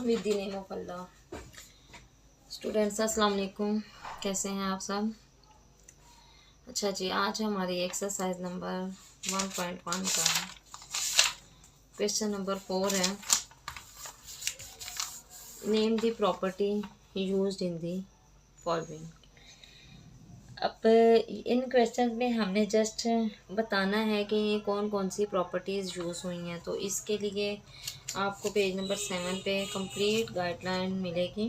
With the name of Allah. Students अस्सलाम वालेकुम, कैसे हैं आप सब? अच्छा जी, आज हमारी एक्सरसाइज नंबर 1.1 का क्वेश्चन नंबर 4 है। Name the property used in the following. अब इन क्वेश्चन में हमने जस्ट बताना है कि कौन कौन सी प्रॉपर्टीज़ यूज़ हुई हैं। तो इसके लिए आपको पेज नंबर 7 पे कंप्लीट गाइडलाइन मिलेगी।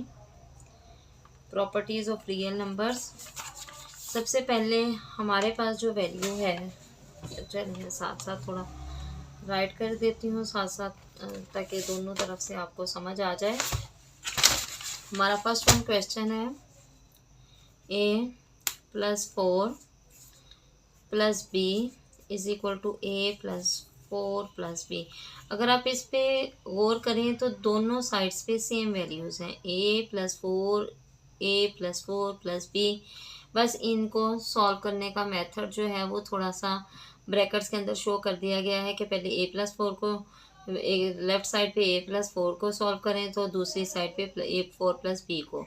Properties of real numbers. सबसे पहले हमारे पास जो वैल्यू है, चलिए साथ साथ थोड़ा राइट कर देती हूँ साथ साथ ताकि दोनों तरफ से आपको समझ आ जाए। हमारा फर्स्ट वन क्वेश्चन है a + 4 + b = a + 4 + b। अगर आप इस पे गौर करें तो दोनों साइड्स पे सेम वैल्यूज़ हैं, a + 4 + b। बस इनको सॉल्व करने का मेथड जो है वो थोड़ा सा ब्रैकेट्स के अंदर शो कर दिया गया है कि पहले a + 4 को लेफ़्ट साइड पे a + 4 को सॉल्व करें तो दूसरी साइड पे a4 + b को।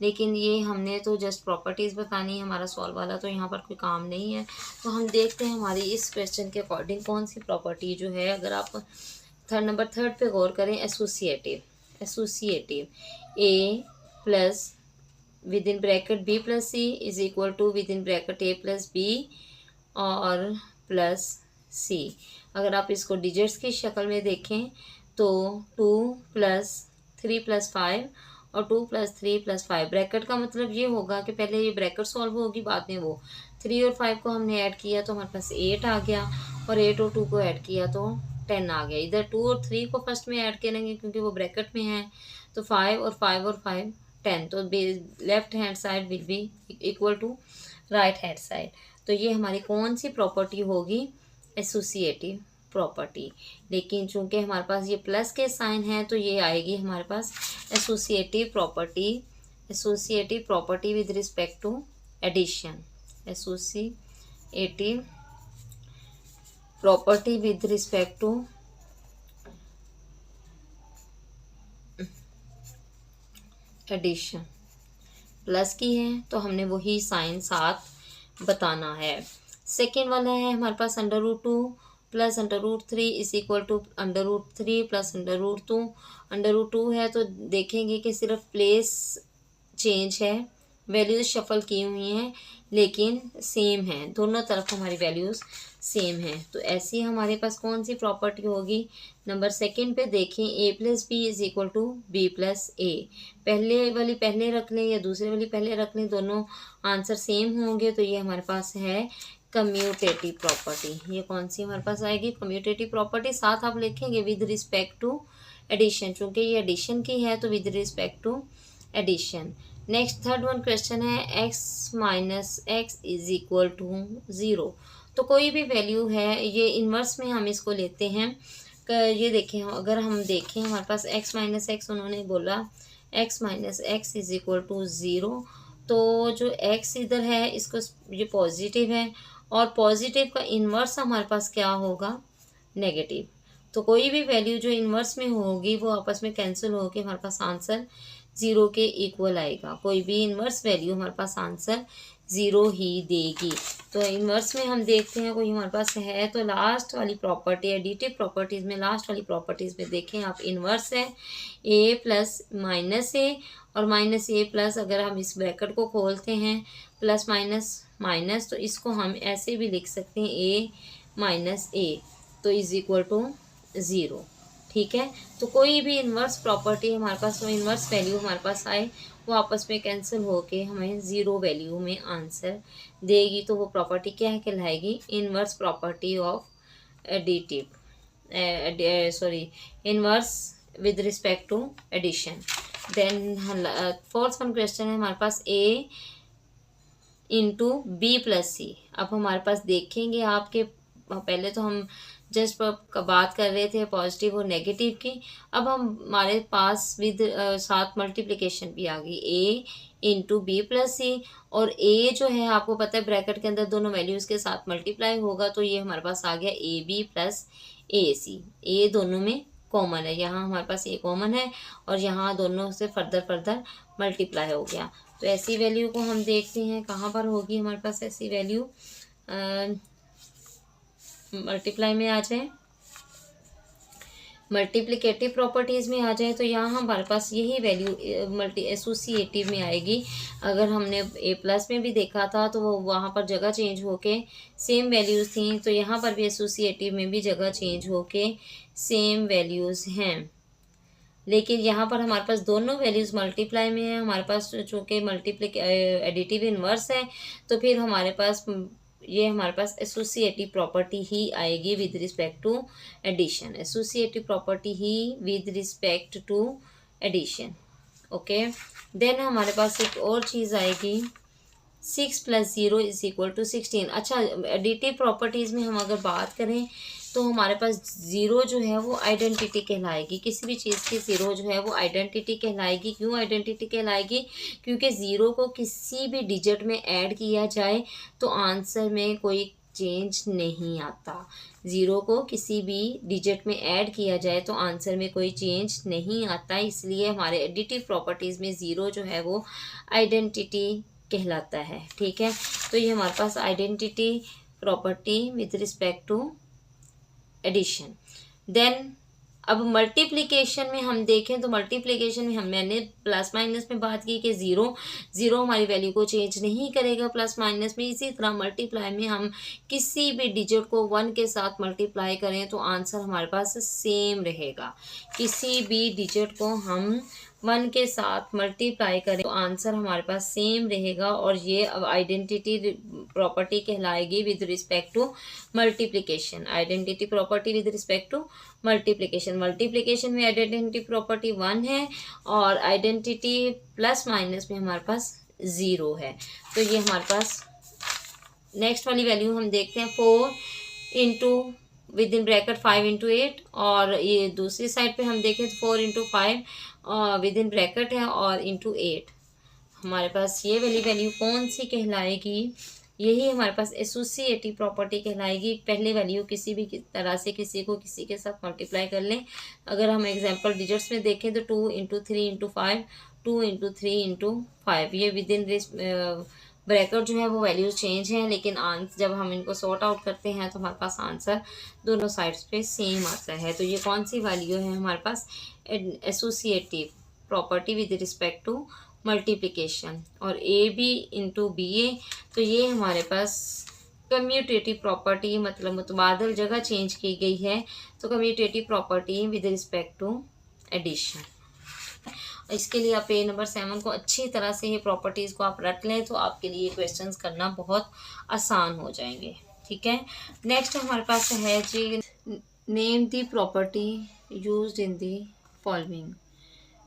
लेकिन ये हमने तो जस्ट प्रॉपर्टीज़ बतानी है, हमारा सॉल्व वाला तो यहाँ पर कोई काम नहीं है। तो हम देखते हैं हमारी इस क्वेश्चन के अकॉर्डिंग कौन सी प्रॉपर्टी जो है। अगर आप नंबर थर्ड पे गौर करें, associative a plus with in bracket b + c = with in bracket a + b और प्लस c। अगर आप इसको डिजिट्स की शक्ल में देखें तो 2 + 3 + 5 और 2 + 3 + 5। ब्रैकेट का मतलब ये होगा कि पहले ये ब्रैकेट सॉल्व होगी, बाद में वो 3 और 5 को हमने ऐड किया तो हमारे पास 8 आ गया, और 8 और 2 को ऐड किया तो 10 आ गया। इधर 2 और 3 को फर्स्ट में ऐड करेंगे क्योंकि वो ब्रैकेट में है, तो 5 और 5 और 5 10। तो left hand side will be equal to right hand side. तो ये हमारी कौन सी प्रॉपर्टी होगी? Associative property. लेकिन चूंकि हमारे पास ये प्लस के साइन है तो ये आएगी हमारे पास associative property with respect to addition. Associative property with respect to addition. Plus की है तो हमने वही साइन साथ बताना है। सेकेंड वाला है हमारे पास √2 + √3 = √3 + √2। √2 है तो देखेंगे कि सिर्फ प्लेस चेंज है, वैल्यूज शफल की हुई हैं लेकिन सेम है, दोनों तरफ हमारी वैल्यूज़ सेम है। तो ऐसी हमारे पास कौन सी प्रॉपर्टी होगी? नंबर सेकंड पे देखें, a + b = b + a। पहले वाली पहले रख लें या दूसरे वाली पहले रख लें, दोनों आंसर सेम होंगे। तो ये हमारे पास है कम्यूटेटिव प्रॉपर्टी। ये कौन सी हमारे पास आएगी? Commutative property. साथ आप लिखेंगे विद रिस्पेक्ट टू एडिशन, चूँकि ये एडिशन की है तो with respect to addition. Next third one question है x - x = 0। तो कोई भी वैल्यू है, ये इन्वर्स में हम इसको लेते हैं। ये देखें, अगर हम देखें हमारे पास x - x उन्होंने बोला x - x = 0। तो जो x इधर है इसको ये पॉजिटिव है, और पॉजिटिव का इन्वर्स हमारे पास क्या होगा? नेगेटिव। तो कोई भी वैल्यू जो इन्वर्स में होगी वो आपस में कैंसिल होकर हमारे पास आंसर 0 के इक्वल आएगा। कोई भी इन्वर्स वैल्यू हमारे पास आंसर 0 ही देगी। तो इन्वर्स में हम देखते हैं कोई हमारे पास है तो लास्ट वाली प्रॉपर्टी, एडिटिव प्रॉपर्टीज़ में लास्ट वाली प्रॉपर्टीज़ में देखें आप, इन्वर्स है a + -a और -a+। अगर हम इस ब्रैकेट को खोलते हैं प्लस माइनस तो इसको हम ऐसे भी लिख सकते हैं a - a तो = 0। ठीक है, तो कोई भी इन्वर्स प्रॉपर्टी हमारे पास, वो इन्वर्स वैल्यू हमारे पास आए वो आपस में कैंसिल होके हमें 0 वैल्यू में आंसर देगी। तो वो प्रॉपर्टी क्या है कहलाएगी? Inverse property of additive, inverse with respect to addition. Then fourth one question है हमारे पास a × b + c। अब हमारे पास देखेंगे आपके, पहले तो हम जस्ट बात कर रहे थे पॉजिटिव और नेगेटिव की, अब हमारे पास विद साथ मल्टीप्लिकेशन भी आ गई, a × b + c। और a जो है आपको पता है ब्रैकेट के अंदर दोनों वैल्यूज़ के साथ मल्टीप्लाई होगा, तो ये हमारे पास आ गया ab + ac। a दोनों में कॉमन है, यहाँ हमारे पास ये कॉमन है और यहाँ दोनों से फर्दर मल्टीप्लाई हो गया। तो ऐसी वैल्यू को हम देखते हैं कहाँ पर होगी हमारे पास ऐसी वैल्यू, मल्टीप्लाई में आ जाए, मल्टीप्लिकेटिव प्रॉपर्टीज़ में आ जाए तो यहाँ हमारे पास यही वैल्यू मल्टी एसोसिएटिव में आएगी। अगर हमने ए प्लस में भी देखा था तो वो वहाँ पर जगह चेंज होके सेम वैल्यूज़ थी, तो यहाँ पर भी एसोसिएटिव में भी जगह चेंज होके सेम वैल्यूज़ हैं। लेकिन यहाँ पर हमारे पास दोनों वैल्यूज़ मल्टीप्लाई में है, हमारे पास चूँकि एडिटिव इन्वर्स है, तो फिर हमारे पास ये हमारे पास एसोसिएटिव प्रॉपर्टी ही आएगी with respect to addition, associative property ही with respect to addition. Okay, then हमारे पास एक और चीज़ आएगी 6 + 0 = 16। अच्छा, एडिटिव प्रॉपर्टीज़ में हम अगर बात करें तो हमारे पास ज़ीरो जो है वो आइडेंटिटी कहलाएगी, किसी भी चीज़ की ज़ीरो जो है वो आइडेंटिटी कहलाएगी। क्यों आइडेंटिटी कहलाएगी? क्योंकि ज़ीरो को किसी भी डिजिट में ऐड किया जाए तो आंसर में कोई चेंज नहीं आता। ज़ीरो को किसी भी डिजिट में ऐड किया जाए तो आंसर में कोई चेंज नहीं आता, इसलिए हमारे एडिटिव प्रॉपर्टीज़ में ज़ीरो जो है वो आइडेंटिटी कहलाता है। ठीक है, तो ये हमारे पास identity property with respect to addition. Then अब मल्टीप्लिकेशन में हम देखें तो मल्टीप्लिकेशन में मैंने प्लस माइनस में बात की कि ज़ीरो हमारी वैल्यू को चेंज नहीं करेगा प्लस माइनस में। इसी तरह मल्टीप्लाई में हम किसी भी डिजिट को 1 के साथ मल्टीप्लाई करें तो आंसर हमारे पास सेम रहेगा। किसी भी डिजिट को हम 1 के साथ मल्टीप्लाई करें तो आंसर हमारे पास सेम रहेगा, और ये अब आइडेंटिटी प्रॉपर्टी कहलाएगी with respect to multiplication. Identity property with respect to multiplication. Multiplication में आइडेंटिटी प्रॉपर्टी 1 है और आइडेंटिटी प्लस माइनस में हमारे पास 0 है। तो ये हमारे पास नेक्स्ट वाली वैल्यू हम देखते हैं 4 into with in bracket 5 into 8, और ये दूसरी साइड पे हम देखें तो 4 इंटू 5 विद इन ब्रैकेट है और इंटू 8। हमारे पास ये वाली वैल्यू कौन सी कहलाएगी? यही हमारे पास एसोसिएटिव प्रॉपर्टी कहलाएगी। पहले वैल्यू किसी भी तरह से किसी को किसी के साथ मल्टीप्लाई कर लें। अगर हम एग्जांपल डिजिट्स में देखें तो 2 इंटू 3 इंटू 5, 2 इंटू 3 इंटू 5, ये विद इन ब्रैकेट जो है वो वैल्यूज चेंज हैं, लेकिन जब हम इनको सॉर्ट आउट करते हैं तो हमारे पास आंसर दोनों साइड्स पे सेम आता है। तो ये कौन सी वैल्यू है हमारे पास? Associative property with respect to multiplication. और A B into B A, तो ये हमारे पास कम्यूटेटिव प्रॉपर्टी, मतलब मुतबादल जगह चेंज की गई है, तो commutative property with respect to addition. इसके लिए आप पेज नंबर 7 को अच्छी तरह से ये प्रॉपर्टीज़ को आप रट लें तो आपके लिए क्वेश्चंस करना बहुत आसान हो जाएंगे। ठीक है, नेक्स्ट हमारे पास है जी name the property used in the following.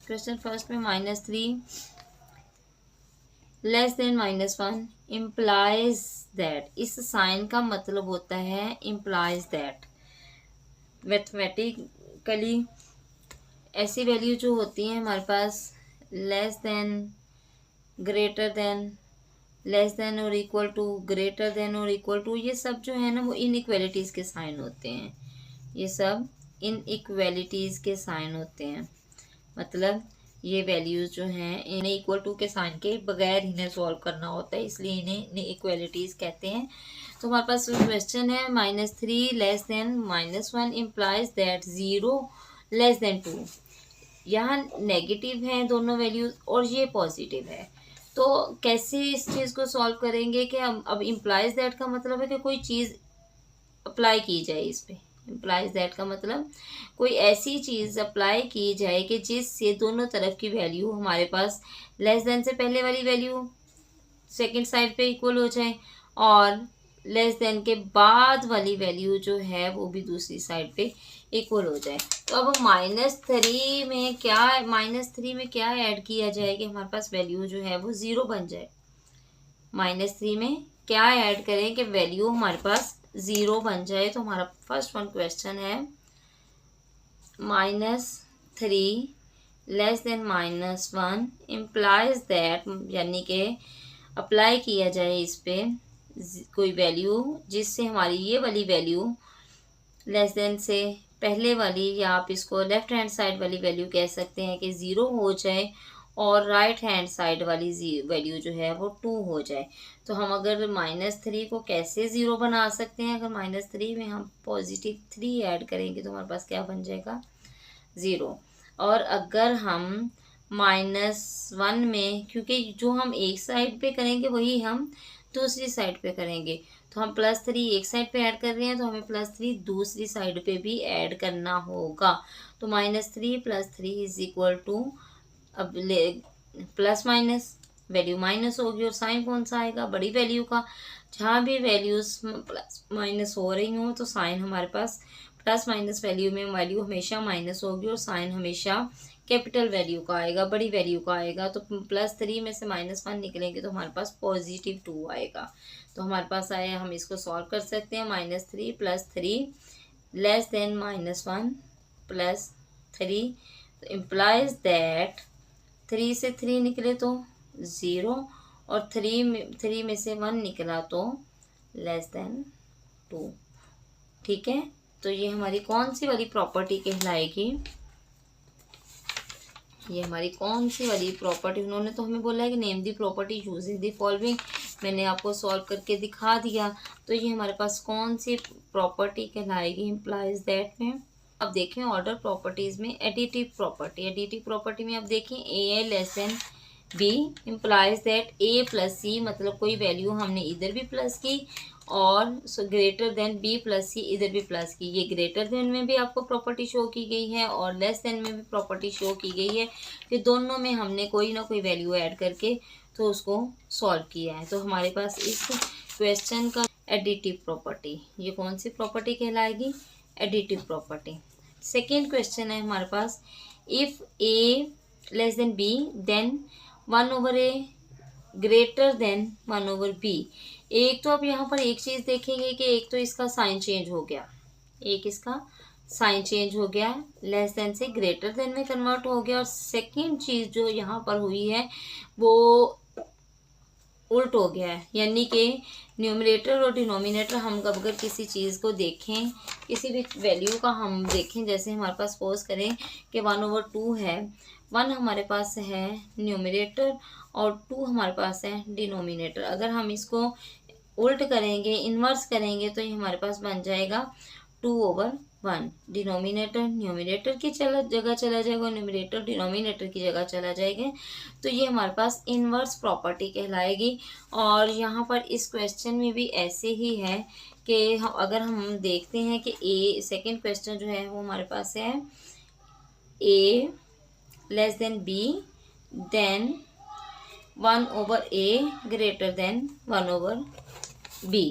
Question first में -3 लेस देन -1 इम्प्लाइज दैट। इस साइन का मतलब होता है इम्प्लाइज दैट। मैथमेटिकली ऐसी वैल्यू जो होती हैं हमारे पास less than, greater than, less than और इक्वल टू, ग्रेटर देन और इक्वल टू, ये सब जो है ना वो इनइक्वालिटीज़ के साइन होते हैं। ये सब इनइक्वालिटीज़ के साइन होते हैं, मतलब ये वैल्यूज़ जो हैं इन्हें इक्वल टू के साइन के बगैर इन्हें सॉल्व करना होता है, इसलिए इन्हें इनइक्वालिटीज़ कहते हैं। तो हमारे पास क्वेश्चन है -3 less than -1 implies that 0 less than 2। यहाँ नेगेटिव हैं दोनों वैल्यूज़ और ये पॉजिटिव है, तो कैसे इस चीज़ को सॉल्व करेंगे कि हम अब इम्प्लाइज दैट का मतलब है कि कोई चीज़ अप्लाई की जाए इस पे। इम्प्लाइज दैट का मतलब कोई ऐसी चीज़ अप्लाई की जाए कि जिससे दोनों तरफ की वैल्यू हमारे पास लेस देन से पहले वाली वैल्यू सेकंड साइड पे इक्वल हो जाए और लेस देन के बाद वाली वैल्यू जो है वो भी दूसरी साइड पे इक्वल हो जाए। तो अब -3 में क्या ऐड किया जाए कि हमारे पास वैल्यू जो है वो 0 बन जाए? -3 में क्या ऐड करें कि वैल्यू हमारे पास 0 बन जाए? तो हमारा फर्स्ट वन क्वेश्चन है -3 लेस देन -1 इम्प्लाइज दैट, यानी कि अप्लाई किया जाए इस पे कोई वैल्यू जिससे हमारी ये वाली वैल्यू लेस देन से पहले वाली या आप इसको लेफ्ट हैंड साइड वाली वैल्यू कह सकते हैं कि 0 हो जाए और राइट हैंड साइड वाली वैल्यू जो है वो 2 हो जाए। तो हम अगर -3 को कैसे 0 बना सकते हैं, अगर -3 में हम +3 ऐड करेंगे तो हमारे पास क्या बन जाएगा, 0। और अगर हम -1 में, क्योंकि जो हम एक साइड पे करेंगे वही हम दूसरी साइड पे करेंगे, तो हम +3 एक साइड पे ऐड कर रहे हैं तो हमें +3 दूसरी साइड पे भी ऐड करना होगा। तो -3 + 3 = अब ले प्लस माइनस वैल्यू माइनस होगी और साइन कौन सा आएगा, बड़ी वैल्यू का। जहाँ भी वैल्यूज प्लस माइनस हो रही हों तो साइन हमारे पास प्लस माइनस वैल्यू में वैल्यू हमेशा माइनस होगी और साइन हमेशा कैपिटल वैल्यू का आएगा, बड़ी वैल्यू का आएगा। तो +3 में से -1 निकलेंगे तो हमारे पास +2 आएगा। तो हमारे पास आया, हम इसको सॉल्व कर सकते हैं। -3 + 3 < -1 + 3, तो इम्प्लाइज दैट 3 से 3 निकले तो 0 और 3 में से 1 निकला तो <2। ठीक है, तो ये हमारी कौन सी वाली प्रॉपर्टी कहलाएगी, ये हमारी कौन सी वाली प्रॉपर्टी, उन्होंने तो हमें बोला है कि name the property using the following, मैंने आपको सॉल्व करके दिखा दिया। तो ये हमारे पास कौन सी प्रॉपर्टी कहलाएगी इम्प्लाइज दैट में। अब देखें ऑर्डर प्रॉपर्टीज़ में एडिटिव प्रॉपर्टी में अब देखें A less than B implies that A plus C, मतलब कोई वैल्यू हमने इधर भी प्लस की और greater than B plus C इधर भी प्लस की। ये ग्रेटर देन में भी आपको प्रॉपर्टी शो की गई है और लेस देन में भी प्रॉपर्टी शो की गई है। फिर दोनों में हमने कोई ना कोई वैल्यू ऐड करके तो उसको सॉल्व किया है। तो हमारे पास इस क्वेश्चन का एडिटिव प्रॉपर्टी, ये कौन सी प्रॉपर्टी कहलाएगी, एडिटिव प्रॉपर्टी। सेकेंड क्वेश्चन है हमारे पास, if A less than B then 1/a greater than 1/b। एक तो आप यहाँ पर एक चीज़ देखेंगे कि एक तो इसका साइन चेंज हो गया, एक इसका साइन चेंज हो गया, लेस देन से ग्रेटर देन में कन्वर्ट हो गया। और सेकेंड चीज़ जो यहाँ पर हुई है वो उल्ट हो गया है, यानी कि न्यूमरेटर और डिनोमिनेटर हम अगर किसी चीज़ को देखें, किसी भी वैल्यू का हम देखें, जैसे हमारे पास सपोज करें कि 1/2 है, 1 हमारे पास है न्यूमरेटर और 2 हमारे पास है डिनोमिनेटर। अगर हम इसको उल्ट करेंगे, इन्वर्स करेंगे, तो ये हमारे पास बन जाएगा 2/1। डिनोमिनेटर न्यूमरेटर की जगह चला जाएगा, न्यूमरेटर डिनोमिनेटर की जगह चला जाएगा। तो ये हमारे पास इन्वर्स प्रॉपर्टी कहलाएगी। और यहाँ पर इस क्वेश्चन में भी ऐसे ही है कि अगर हम देखते हैं कि ए, सेकेंड क्वेश्चन जो है वो हमारे पास है A less than B then 1/a greater than 1/b।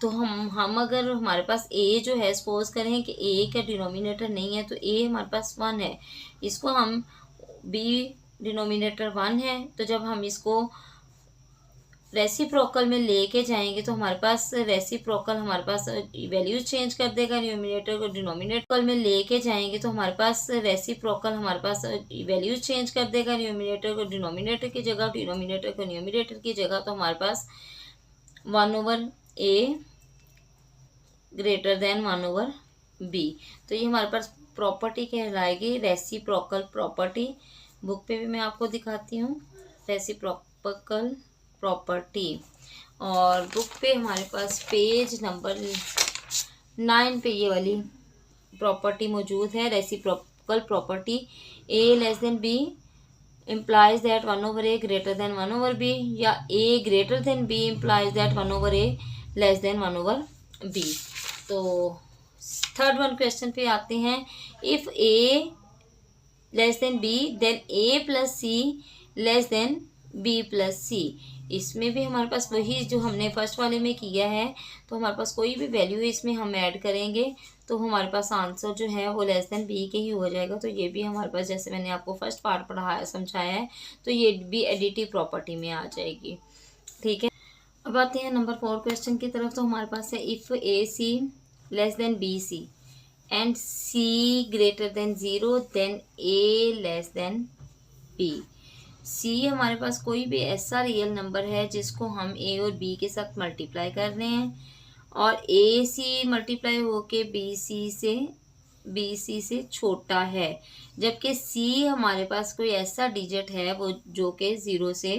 तो हम अगर हमारे पास ए जो है, सपोज करें कि ए का डिनोमिनेटर नहीं है तो ए हमारे पास 1 है, इसको हम बी डिनोमिनेटर 1 है, तो जब हम इसको रेसिप्रोकल में लेके जाएंगे तो हमारे पास रेसिप्रोकल हमारे पास वैल्यूज चेंज कर देगा। न्यूमिनेटर को डिनोमिनेटर में लेके जाएंगे तो हमारे पास रेसिप्रोकल हमारे पास वैल्यूज चेंज कर देगा। न्यूमिनेटर को डिनोमिनेटर की जगह, डिनोमिनेटर को न्यूमिनेटर की जगह, तो हमारे पास 1/a ग्रेटर देन 1/b। तो ये हमारे पास प्रॉपर्टी कहलाएगी रेसिप्रोकल प्रॉपर्टी। बुक पे भी मैं आपको दिखाती हूँ रेसिप्रोकल प्रॉपर्टी, और बुक पे हमारे पास पेज नंबर 9 पे ये वाली प्रॉपर्टी मौजूद है, reciprocal property. A less than B implies that 1/a greater than 1/b, या A greater than B implies that 1/a less than 1/b। तो थर्ड वन क्वेश्चन पे आते हैं, if A less than B then A plus C less than B plus C. इसमें भी हमारे पास वही जो हमने फर्स्ट वाले में किया है, तो हमारे पास कोई भी वैल्यू इसमें हम ऐड करेंगे तो हमारे पास आंसर जो है वो लेस देन बी के ही हो जाएगा। तो ये भी हमारे पास, जैसे मैंने आपको फर्स्ट पार्ट पढ़ाया समझाया है, तो ये भी एडिटिव प्रॉपर्टी में आ जाएगी। ठीक है, अब आते हैं नंबर 4 क्वेश्चन की तरफ। तो हमारे पास है if A C less than B C and C greater than 0 then A less than B. C हमारे पास कोई भी ऐसा रियल नंबर है जिसको हम ए और बी के साथ मल्टीप्लाई कर रहे हैं और ए सी मल्टीप्लाई होके बी सी से बी सी से छोटा है, जबकि सी हमारे पास कोई ऐसा डिजिट है वो जो कि ज़ीरो से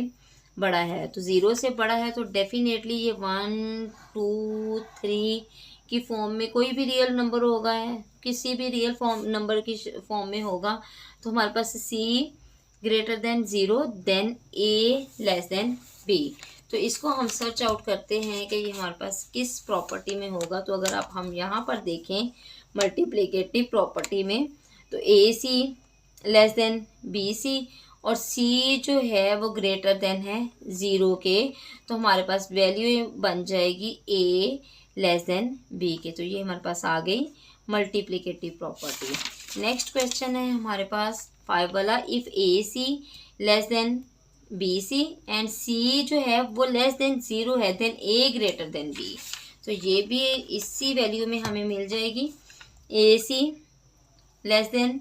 बड़ा है। तो ज़ीरो से बड़ा है तो डेफिनेटली ये 1 2 3 की फॉर्म में कोई भी रियल नंबर होगा, है किसी भी रियल फॉर्म नंबर की फॉर्म में होगा। तो हमारे पास सी greater than zero, then A less than B. तो इसको हम सर्च आउट करते हैं कि ये हमारे पास किस प्रॉपर्टी में होगा। तो अगर आप हम यहाँ पर देखें मल्टीप्लिकेटिव प्रॉपर्टी में, तो ए C less than B C और सी जो है वो ग्रेटर देन है ज़ीरो के, तो हमारे पास वैल्यू बन जाएगी ए लेस देन बी के। तो ये हमारे पास आ गई मल्टीप्लिकेटिव प्रॉपर्टी। नेक्स्ट क्वेश्चन है हमारे पास 5 वाला, if A C less than B C and C जो है वो लेस देन ज़ीरो है, then A greater than B. तो ये भी इसी वैल्यू में हमें मिल जाएगी, A C less than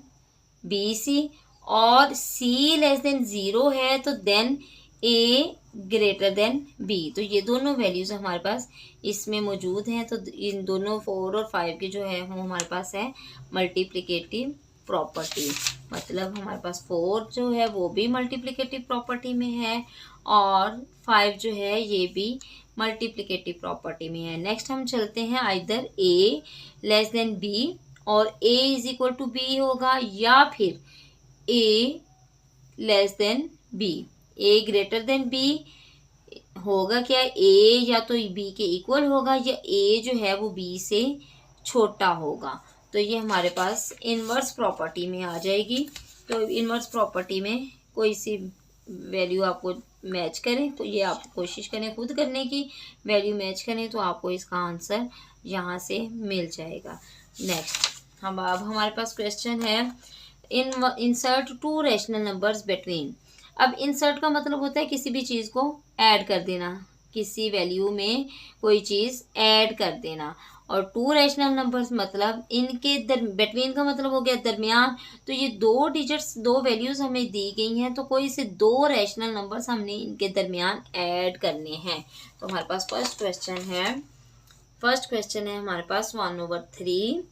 B C और सी लेस देन ज़ीरो है तो then A greater than B. तो ये दोनों वैल्यूज़ हमारे पास इसमें मौजूद हैं। तो इन दोनों 4 और 5 की जो है वो हमारे पास है मल्टीप्लिकेटिव प्रॉपर्टी। मतलब हमारे पास 4 जो है वो भी मल्टीप्लिकेटिव प्रॉपर्टी में है और 5 जो है ये भी मल्टीप्लिकेटिव प्रॉपर्टी में है। नेक्स्ट हम चलते हैं आइदर ए लेस देन बी और ए इज इक्वल टू बी होगा, या फिर ए लेस देन बी। ए ग्रेटर देन बी होगा क्या, ए या तो बी के इक्वल होगा या ए जो है वो बी से छोटा होगा। तो ये हमारे पास इनवर्स प्रॉपर्टी में आ जाएगी। तो इनवर्स प्रॉपर्टी में कोई सी वैल्यू आपको मैच करें, तो ये आप कोशिश करें खुद करने की, वैल्यू मैच करें तो आपको इसका आंसर यहाँ से मिल जाएगा। नेक्स्ट अब हमारे पास क्वेश्चन है, इंसर्ट 2 रैशनल नंबर्स बिटवीन। अब इंसर्ट का मतलब होता है किसी भी चीज़ को ऐड कर देना, किसी वैल्यू में कोई चीज़ ऐड कर देना, और 2 रैशनल नंबर्स मतलब इनके बिटवीन का मतलब हो गया दरमियान। तो ये 2 डिजिट्स 2 वैल्यूज़ हमें दी गई हैं, तो कोई से 2 रैशनल नंबर्स हमने इनके दरमियान ऐड करने हैं। तो हमारे पास फर्स्ट क्वेश्चन है हमारे पास 1/3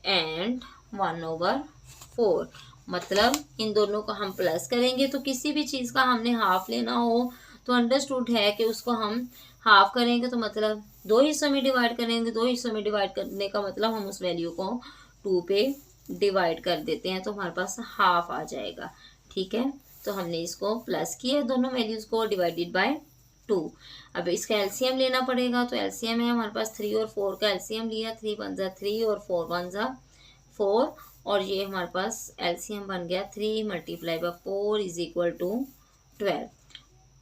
एंड 1/4। मतलब इन दोनों को हम प्लस करेंगे, तो किसी भी चीज़ का हमने हाफ लेना हो तो अंडरस्टूड है कि उसको हम हाफ करेंगे, तो मतलब 2 हिस्सों में डिवाइड करेंगे। 2 हिस्सों में डिवाइड करने का मतलब हम उस वैल्यू को 2 पे डिवाइड कर देते हैं, तो हमारे पास हाफ आ जाएगा। ठीक है, तो हमने इसको प्लस किया दोनों वैल्यूज़ को, डिवाइडेड बाय 2। अब इसका एलसीएम लेना पड़ेगा, तो एलसीएम है हमारे पास 3 और 4 का एलसीएम लिया, 3 1 जा 3 और 4 1 जा 4, और ये हमारे पास एलसीएम बन गया 3 × 4 इज इक्वल टू 12।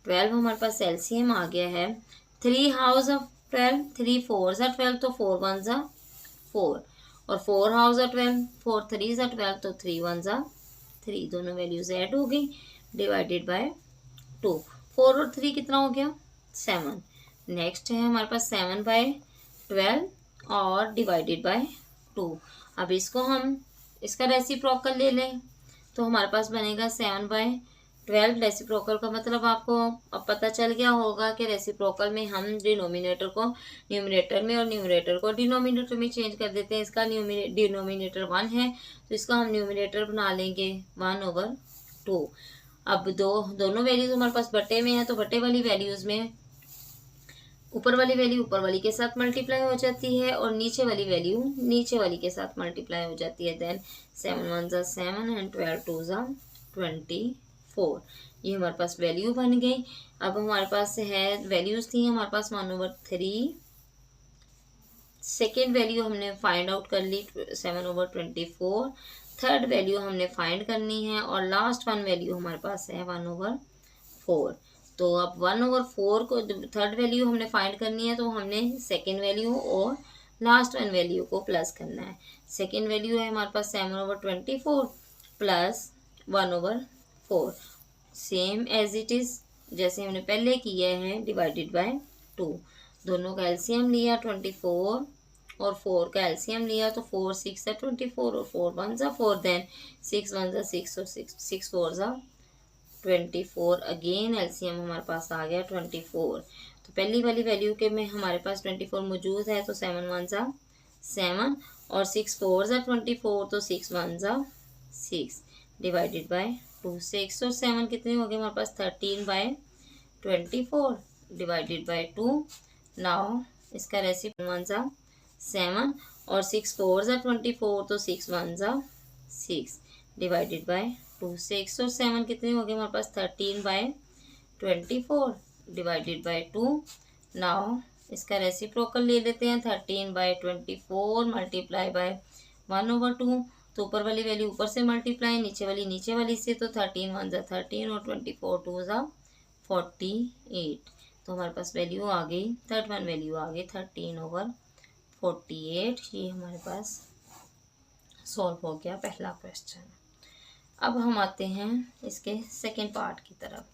12 हमारे पास एलसीएम आ गया है। 3 हाउस ऑफ 12, 3 4 जा 12 तो 4 1 जा 4, और 4 हाउस ऑफ 12, 4 3 जा 12 तो 3 1 जा 3। दोनों वैल्यूज ऐड हो गई, डिवाइडेड बाय 2। 4 और 3 कितना हो गया, 7। नेक्स्ट है हमारे पास 7/12 और डिवाइडेड बाय 2। अब इसको हम इसका रेसिप्रोकल ले लें, तो हमारे पास बनेगा 7/12। रेसिप्रोकल का मतलब आपको अब पता चल गया होगा कि रेसिप्रोकल में हम डिनोमिनेटर को न्यूमरेटर में और न्यूमरेटर को डिनोमिनेटर में चेंज कर देते हैं। इसका डिनोमिनेटर 1 है, तो इसका हम न्यूमरेटर बना लेंगे 1/2। अब दोनों वैल्यूज हमारे पास बटे में है, तो बटे वाली वैल्यूज में ऊपर वाली वैल्यू ऊपर वाली के साथ मल्टीप्लाई हो जाती है और नीचे वाली वैल्यू नीचे वाली के साथ मल्टीप्लाई हो जाती है। देन 7 1 जा 7 एंड 12 2 जा 24। ये हमारे पास वैल्यू बन गई। अब हमारे पास है वैल्यूज थी हमारे पास 1/3। सेकेंड वैल्यू हमने फाइंड आउट कर ली 7/24। थर्ड वैल्यू हमने फाइंड करनी है और लास्ट वन वैल्यू हमारे पास है 1/4। तो अब 1/4 को थर्ड वैल्यू हमने फाइंड करनी है, तो हमने सेकेंड वैल्यू और लास्ट वन वैल्यू को प्लस करना है। सेकेंड वैल्यू है हमारे पास 7/24 plus 1/4, same as it is जैसे हमने पहले किया है, डिवाइडेड बाय 2। दोनों का एलसीएम लिया 24 और 4 का एलसीएम लिया, तो 4 6 जा 24 और 4 1 जा 4, देन 6 1 जा 6 और 6 4 जा 24। अगेन एलसीएम हमारे पास आ गया 24। तो पहली वाली वैल्यू के में हमारे पास 24 मौजूद है, तो 7 1 जा 7 और 6 4 ज़ा 24, तो 6 1 ज़ा 6 डिवाइडेड बाय 2। 6 और 7 कितने हो गए हमारे पास 13/24 डिवाइडेड बाय 2। नाउ इसका रेसिप्रोकल 1 ज़ा 7 और 6 4 ज़ा 24, तो 6 1 ज़ा 6 डिवाइडेड बाय 2। 6 और 7 कितने हो गए हमारे पास 13/24 डिवाइडेड बाय 2। नाउ इसका रेसिप्रोकल ले लेते हैं 13/24 मल्टीप्लाई बाय 1/2। तो ऊपर वाली वैल्यू ऊपर से मल्टीप्लाई, नीचे वाली से, तो 13 1 ज़ा 13 और 24 2 ज़ा 48। तो हमारे पास वैल्यू आ गई, थर्ड वन वैल्यू आ गई 13/48। ये हमारे पास सॉल्व हो गया पहला क्वेश्चन। अब हम आते हैं इसके सेकेंड पार्ट की तरफ।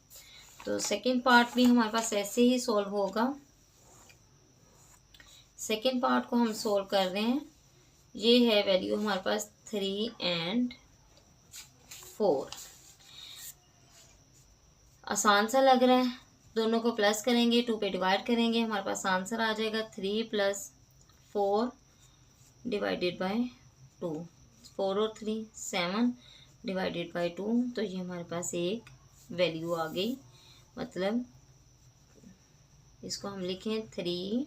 तो सेकेंड पार्ट भी हमारे पास ऐसे ही सॉल्व होगा। सेकेंड पार्ट को हम सॉल्व कर रहे हैं। ये है वैल्यू हमारे पास 3 और 4। आसान सा लग रहा है, दोनों को प्लस करेंगे, 2 पे डिवाइड करेंगे, हमारे पास आंसर आ जाएगा 3 + 4 डिवाइडेड बाय 2। 4 और 3 7 डिवाइडेड बाय 2। तो ये हमारे पास एक वैल्यू आ गई, मतलब इसको हम लिखें 3।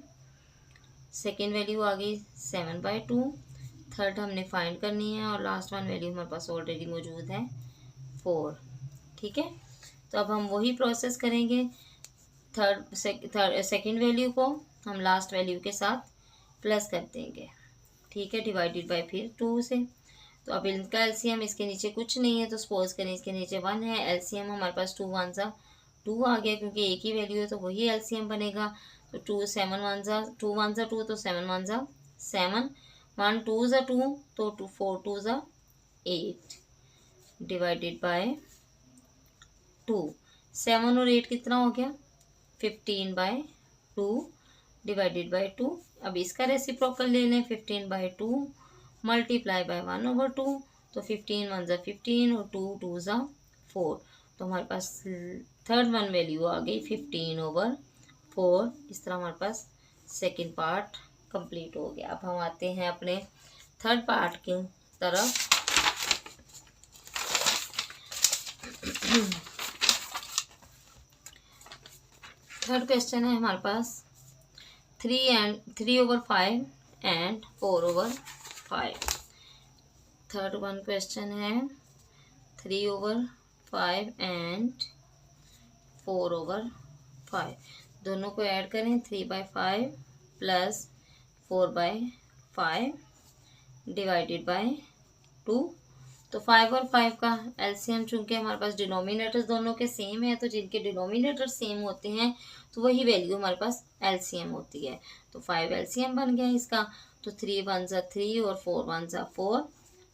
सेकेंड वैल्यू आ गई 7/2। थर्ड हमने फाइंड करनी है और लास्ट वन वैल्यू हमारे पास ऑलरेडी मौजूद है 4। ठीक है, तो अब हम वही प्रोसेस करेंगे। सेकेंड वैल्यू को हम लास्ट वैल्यू के साथ प्लस कर देंगे। ठीक है, डिवाइडेड बाय फिर 2 से। तो अब इनका एलसीएम, इसके नीचे कुछ नहीं है तो सपोज करें इसके नीचे 1 है। एलसीएम हमारे पास 2 1 ज़ा 2 आ गया, क्योंकि एक ही वैल्यू है तो वही एलसीएम बनेगा। तो 2 7 1 ज़ा 2 1 ज़ा 2, तो 7 1 ज़ा 7 1 2 ज़ा 2, तो 4 2 ज़ा 8 डिवाइडेड बाय 2। 7 और 8 कितना हो गया 15/2 डिवाइडेड बाय 2। अब इसका रेसिप्रोकल ले लें 15/2 मल्टीप्लाई बाय 1/2। तो 15 1 ज़ा 15 और 2 2 ज़ा 4। तो हमारे पास थर्ड वन वैल्यू आ गई 15/4। इस तरह हमारे पास सेकेंड पार्ट कंप्लीट हो गया। अब हम आते हैं अपने थर्ड पार्ट की तरफ। थर्ड क्वेश्चन है हमारे पास 3/5 एंड 4/5। थर्ड वन क्वेश्चन है 3/5 एंड 4/5। दोनों को ऐड करें 3/5 + 4/5 डिवाइडेड बाय 2। तो 5 और 5 का एलसीएम, चूंकि हमारे पास डिनोमिनेटर्स दोनों के सेम है, तो जिनके डिनोमिनेटर सेम होते हैं तो वही वैल्यू हमारे पास एलसीएम होती है। तो 5 एलसीएम बन गया इसका। तो 3 1 ज़ा 3 और 4 1 ज़ा 4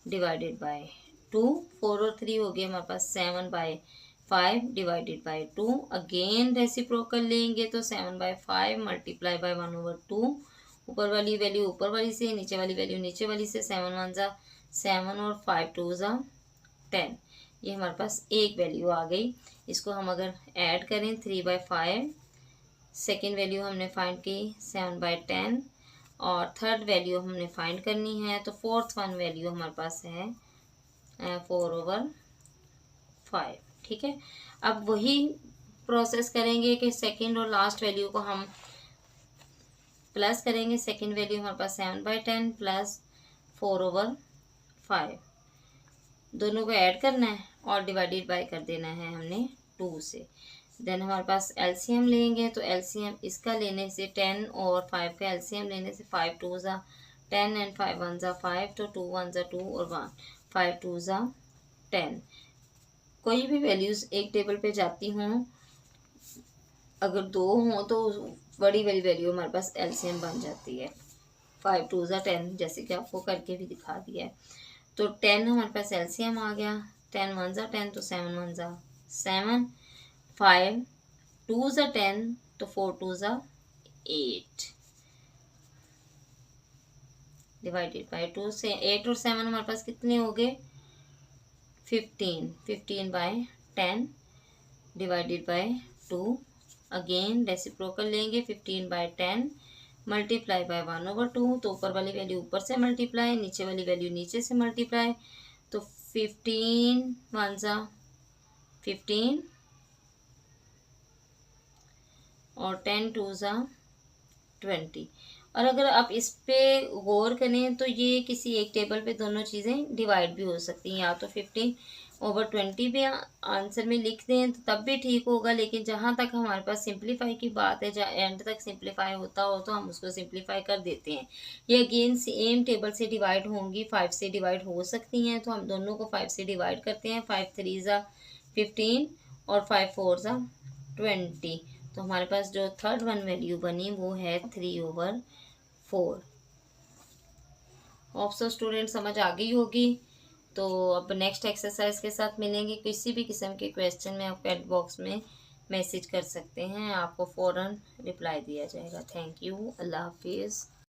डिवाइडेड बाय 2। 4 और 3 हो गया हमारे पास 7/5 डिवाइडेड बाय 2। अगेन रेसिप्रोकल लेंगे तो 7/5 मल्टीप्लाई बाय 1/2। ऊपर वाली वैल्यू ऊपर वाली से, नीचे वाली वैल्यू नीचे वाली से। 7 1 ज़ा 7 और 5 2 ज़ा 10। ये हमारे पास एक वैल्यू आ गई। इसको हम अगर ऐड करें 3/5, सेकेंड वैल्यू हमने फाइंड की 7/10 और थर्ड वैल्यू हमने फाइंड करनी है, तो फोर्थ वन वैल्यू हमारे पास है 4/5। ठीक है, अब वही प्रोसेस करेंगे कि सेकेंड और लास्ट वैल्यू को हम प्लस करेंगे। सेकेंड वैल्यू हमारे पास 7/10 + 4/5। दोनों को ऐड करना है और डिवाइडेड बाय कर देना है हमने 2 से। देन हमारे पास एलसीएम लेंगे, तो एलसीएम इसका लेने से 10 और 5 का एलसीएम लेने से 5 2 ज़ा 10 एंड 5 1 ज़ा 5, तो 2 1 ज़ा 2 और 1 5 2 ज़ा 10। कोई भी वैल्यूज़ एक टेबल पे जाती हों, अगर 2 हों तो बड़ी वाली वैल्यू हमारे पास एलसीएम बन जाती है। 5 2 ज़ा 10, जैसे कि आपको करके भी दिखा दिया है। तो 10 हमारे पास एलसीएम आ गया। 10 1 ज़ा 10, तो 7 1 ज़ा 7। 5 2 ज़ा 10, तो 4 2 ज़ा 8 डिवाइडेड बाय 2 से। 8 और 7 हमारे पास कितने हो गए 15। 15/10 डिवाइडेड बाय 2। अगेन रेसिप्रोकल लेंगे 15/10 मल्टीप्लाई बाय 1/2, तो ऊपर वाली वैल्यू ऊपर से मल्टीप्लाई, नीचे वाली वैल्यू नीचे से मल्टीप्लाई। तो 15 वन ज़ा 15 और 10 टू ज़ा 20। और अगर आप इस पे गौर करें तो ये किसी एक टेबल पे दोनों चीज़ें डिवाइड भी हो सकती हैं, या तो 15/20 भी आंसर में लिख दें तो तब भी ठीक होगा, लेकिन जहाँ तक हमारे पास सिंप्लीफाई की बात है, जहाँ एंड तक सिंप्लीफाई होता हो तो हम उसको सिंप्लीफाई कर देते हैं। ये अगेन सेम टेबल से डिवाइड होंगी, 5 से डिवाइड हो सकती हैं, तो हम दोनों को 5 से डिवाइड करते हैं। 5 3 ज़ा 15 और 5 4 ज़ा 20। तो हमारे पास जो थर्ड वन वैल्यू बनी वो है 3/4। होप सो स्टूडेंट समझ आ गई होगी। तो अब नेक्स्ट एक्सरसाइज के साथ मिलेंगे। किसी भी किस्म के क्वेश्चन में आप चैट बॉक्स में मैसेज कर सकते हैं, आपको फ़ौरन रिप्लाई दिया जाएगा। थैंक यू, अल्लाह हाफिज़।